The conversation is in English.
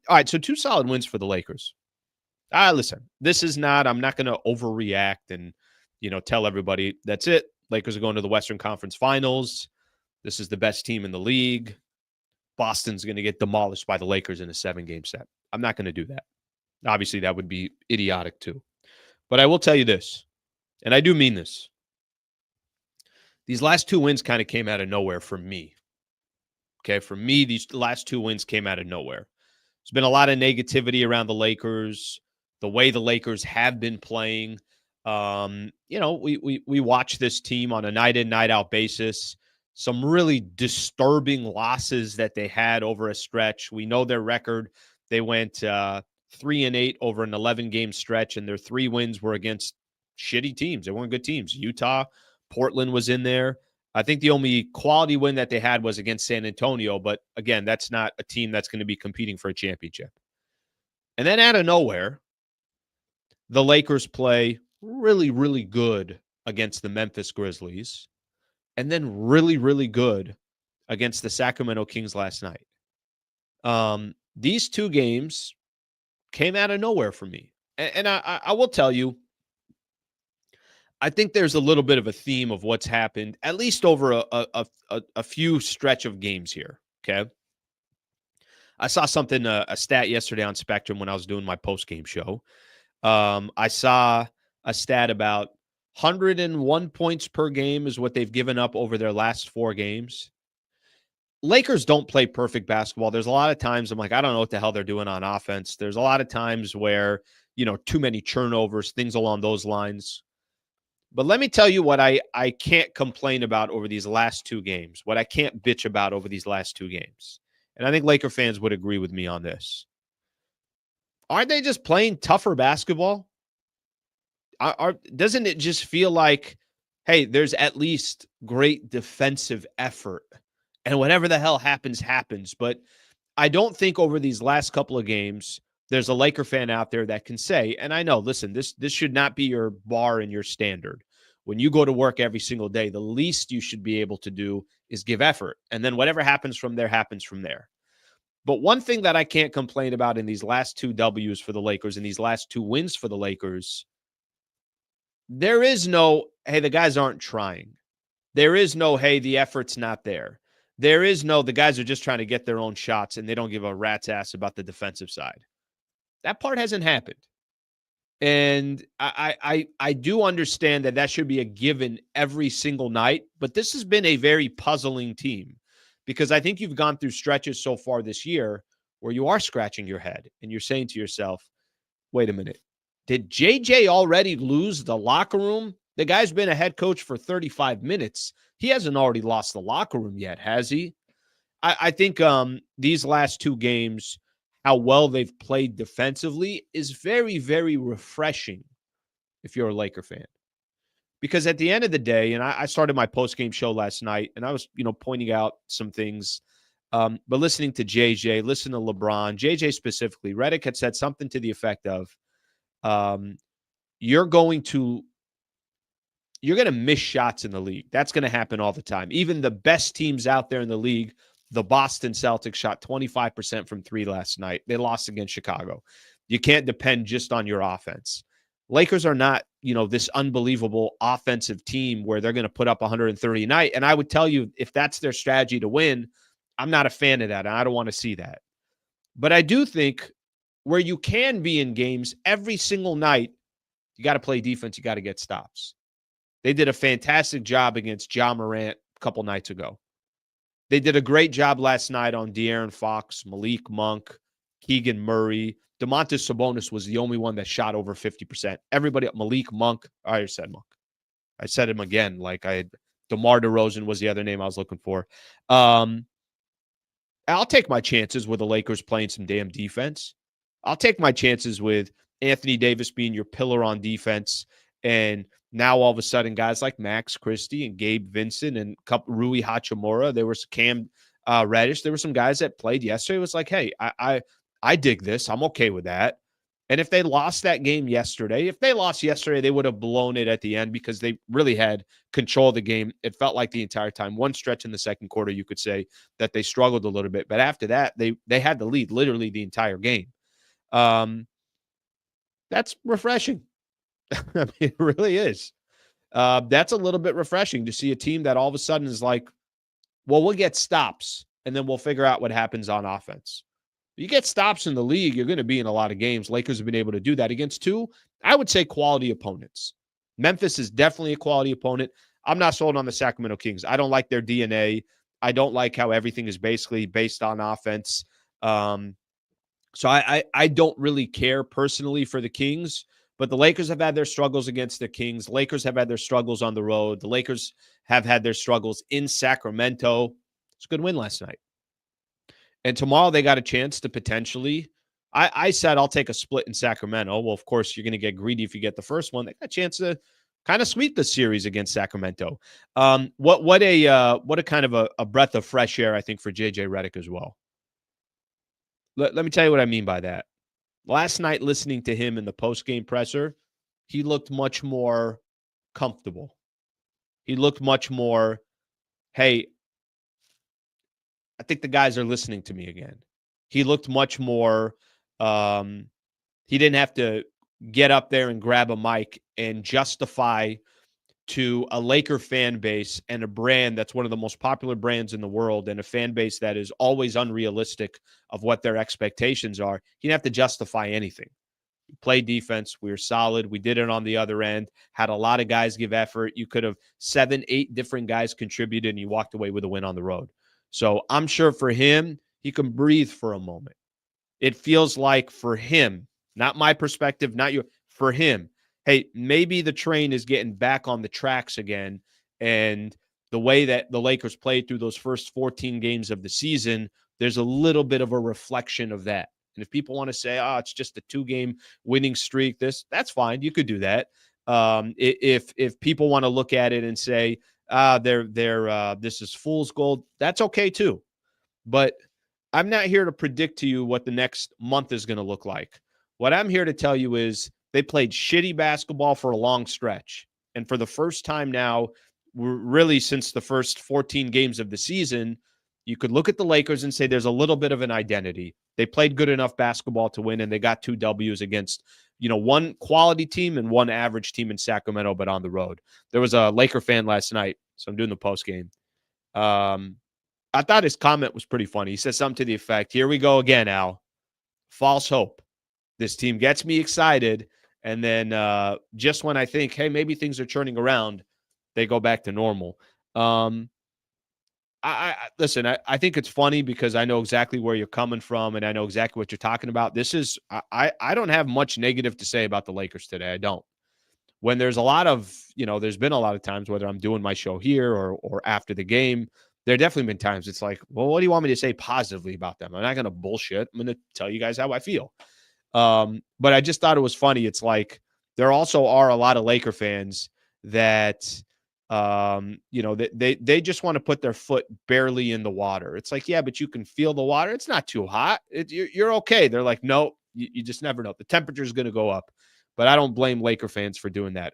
All right, so 2 solid wins for the Lakers. Listen, this is not I'm not gonna overreact and, tell everybody, "That's it. Lakers are going to the Western Conference Finals. This is the best team in the league. Boston's gonna get demolished by the Lakers in a 7-game set." I'm not gonna do that. Obviously, that would be idiotic too. But I will tell you this, and I do mean this. These last 2 wins kinda came out of nowhere for me. Okay, for me, these last 2 wins came out of nowhere. There's been a lot of negativity around the Lakers, the way the Lakers have been playing. We watch this team on a night in, night out basis. Some really disturbing losses that they had over a stretch. We know their record. They went 3-8 over an 11-game stretch, and their 3 wins were against shitty teams. They weren't good teams. Utah, Portland was in there. I think the only quality win that they had was against San Antonio, but again, that's not a team that's going to be competing for a championship. And then out of nowhere, the Lakers play really, really good against the Memphis Grizzlies, and then really, really good against the Sacramento Kings last night. These 2 games came out of nowhere for me. And I will tell you, I think there's a little bit of a theme of what's happened, at least over a few stretch of games here. Okay. I saw something, a stat yesterday on Spectrum when I was doing my post-game show. I saw a stat about 101 points per game is what they've given up over their last 4 games. Lakers don't play perfect basketball. There's a lot of times I'm like, I don't know what the hell they're doing on offense. There's a lot of times where, too many turnovers, things along those lines. But let me tell you what I can't complain about over these last 2 games, what I can't bitch about over these last 2 games. And I think Laker fans would agree with me on this. Aren't they just playing tougher basketball? Doesn't it just feel like, hey, there's at least great defensive effort, and whatever the hell happens, happens. But I don't think over these last couple of games, there's a Laker fan out there that can say, and I know, listen, this should not be your bar and your standard. When you go to work every single day, the least you should be able to do is give effort. And then whatever happens from there happens from there. But one thing that I can't complain about in these last 2 W's for the Lakers and these last 2 wins for the Lakers, there is no, hey, the guys aren't trying. There is no, hey, the effort's not there. There is no, the guys are just trying to get their own shots and they don't give a rat's ass about the defensive side. That part hasn't happened. And I do understand that should be a given every single night, but this has been a very puzzling team because I think you've gone through stretches so far this year where you are scratching your head and you're saying to yourself, wait a minute, did JJ already lose the locker room? The guy's been a head coach for 35 minutes. He hasn't already lost the locker room yet, has he? I think these last 2 games, how well they've played defensively is very, very refreshing if you're a Laker fan. Because at the end of the day, and I started my post-game show last night, and I was, pointing out some things. But listening to JJ, listen to LeBron, JJ specifically, Redick had said something to the effect of, you're going to miss shots in the league. That's going to happen all the time. Even the best teams out there in the league, the Boston Celtics shot 25% from 3 last night. They lost against Chicago. You can't depend just on your offense. Lakers are not, this unbelievable offensive team where they're going to put up 130 a night. And I would tell you, if that's their strategy to win, I'm not a fan of that. And I don't want to see that. But I do think where you can be in games every single night, you got to play defense. You got to get stops. They did a fantastic job against Ja Morant a couple nights ago. They did a great job last night on De'Aaron Fox, Malik Monk, Keegan Murray. Domantas Sabonis was the only one that shot over 50%. Everybody, Malik Monk, I already said Monk. I said him again. DeMar DeRozan was the other name I was looking for. I'll take my chances with the Lakers playing some damn defense. I'll take my chances with Anthony Davis being your pillar on defense. And now all of a sudden, guys like Max Christie and Gabe Vincent and Rui Hachimura, there was Cam Reddish. There were some guys that played yesterday. It was like, hey, I dig this. I'm okay with that. And if they lost that game yesterday, if they lost yesterday, they would have blown it at the end because they really had control of the game. It felt like the entire time. One stretch in the second quarter, you could say that they struggled a little bit, but after that, they had the lead literally the entire game. Um, that's refreshing. I mean, it really is. That's a little bit refreshing to see a team that all of a sudden is like, well, we'll get stops and then we'll figure out what happens on offense. You get stops in the league, you're going to be in a lot of games. Lakers have been able to do that against two, I would say, quality opponents. Memphis is definitely a quality opponent. I'm not sold on the Sacramento Kings. I don't like their DNA. I don't like how everything is basically based on offense. So I don't really care personally for the Kings, but the Lakers have had their struggles against the Kings. Lakers have had their struggles on the road. The Lakers have had their struggles in Sacramento. It's a good win last night. And tomorrow they got a chance to potentially. I said I'll take a split in Sacramento. Well, of course, you're going to get greedy if you get the first one. They got a chance to kind of sweep the series against Sacramento. What a kind of a breath of fresh air, I think, for JJ Redick as well. Let me tell you what I mean by that. Last night, listening to him in the post-game presser, he looked much more comfortable. He looked much more, hey, I think the guys are listening to me again. He looked much more, he didn't have to get up there and grab a mic and justify to a Laker fan base and a brand that's one of the most popular brands in the world and a fan base that is always unrealistic of what their expectations are. He didn't have to justify anything. We played defense. We were solid. We did it on the other end. Had a lot of guys give effort. You could have 7, 8 different guys contributed, and you walked away with a win on the road. So I'm sure for him, he can breathe for a moment. It feels like for him, not my perspective, not your, for him, hey, maybe the train is getting back on the tracks again. And the way that the Lakers played through those first 14 games of the season, there's a little bit of a reflection of that. And if people want to say, oh, it's just a 2-game winning streak, that's fine. You could do that. If people want to look at it and say, this is fool's gold, that's okay too. But I'm not here to predict to you what the next month is going to look like. What I'm here to tell you is they played shitty basketball for a long stretch. And for the first time now, really since the first 14 games of the season, you could look at the Lakers and say there's a little bit of an identity. They played good enough basketball to win, and they got 2 W's against, one quality team and one average team in Sacramento, but on the road. There was a Laker fan last night, so I'm doing the post game. I thought his comment was pretty funny. He said something to the effect, here we go again, Al. False hope. This team gets me excited, and then just when I think, hey, maybe things are turning around, they go back to normal. Listen, I think it's funny because I know exactly where you're coming from, and I know exactly what you're talking about. I don't have much negative to say about the Lakers today. I don't. When there's a lot of, there's been a lot of times, whether I'm doing my show here or after the game, there have definitely been times it's like, well, what do you want me to say positively about them? I'm not going to bullshit. I'm going to tell you guys how I feel. But I just thought it was funny. It's like there also are a lot of Laker fans that, they just want to put their foot barely in the water. It's like, yeah, but you can feel the water. It's not too hot. You're okay. They're like, no, you just never know. The temperature is going to go up. But I don't blame Laker fans for doing that.